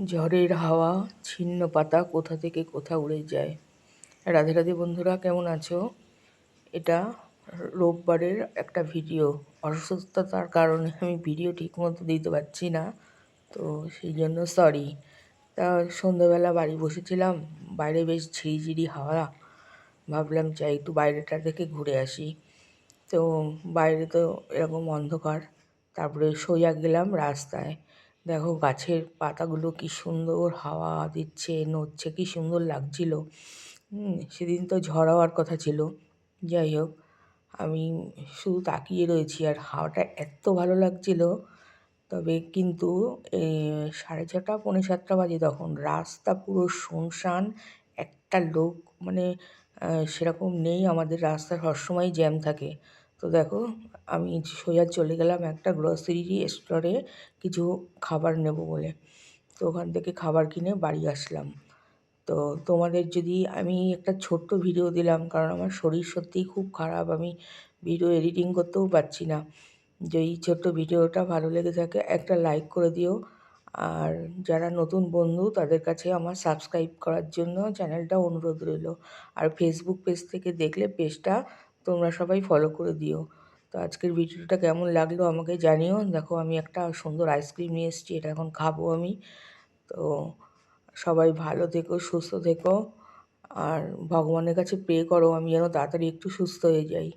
ঝড়ের হাওয়া ছিন্ন পাতা কোথা থেকে কোথা উড়ে যায়। রাধে রাধে বন্ধুরা, কেমন আছো? এটা রোববারের একটা ভিডিও। অসুস্থতার কারণে আমি ভিডিও ঠিকমতো দিতে পারছি না, তো সেই জন্য সরি। তা সন্ধ্যাবেলা বাড়ি বসেছিলাম, বাইরে বেশ ঝিরিঝিরি হাওয়া, ভাবলাম যাই একটু বাইরেটা থেকে ঘুরে আসি। তো বাইরে তো এরকম অন্ধকার, তারপরে সোজা গেলাম রাস্তায়। দেখো গাছের পাতাগুলো কি সুন্দর হাওয়া দিচ্ছে, নড়ছে, কি সুন্দর লাগছিল। সেদিন তো ঝড় হওয়ার কথা ছিল। যাই হোক, আমি শুধু তাকিয়ে রয়েছি আর হাওয়াটা এত ভালো লাগছিল। তবে কিন্তু 6:30 পৌনে 7টা বাজে, তখন রাস্তা পুরো শুনশান। একটা লোক মানে সেরকম নেই, আমাদের রাস্তা সবসময় জ্যাম থাকে। তো দেখো, আমি সোজা চলে গেলাম একটা গ্রসারি স্টোরে কিছু খাবার নেব বলে। তো ওখান থেকে খাবার কিনে বাড়ি আসলাম। তো তোমাদের যদি আমি একটা ছোট্ট ভিডিও দিলাম, কারণ আমার শরীর সত্যিই খুব খারাপ, আমি ভিডিও এডিটিং করতেও পারছি না। যদি ছোট্ট ভিডিওটা ভালো লেগে থাকে একটা লাইক করে দিও। আর যারা নতুন বন্ধু তাদের কাছে আমার সাবস্ক্রাইব করার জন্য চ্যানেলটা অনুরোধ রইল। আর ফেসবুক পেজ থেকে দেখলে পেজটা তোমরা সবাই ফলো করে দিও। তো আজকের ভিডিওটা কেমন লাগলো আমাকে জানিও। দেখো, আমি একটা সুন্দর আইসক্রিম নিয়ে এসেছি, এটা এখন খাবো আমি। তো সবাই ভালো থেকো, সুস্থ থেকো, আর ভগবানের কাছে প্রে করো আমি যেন তাড়াতাড়ি একটু সুস্থ হয়ে যাই।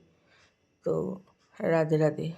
তো রাধে রাধে।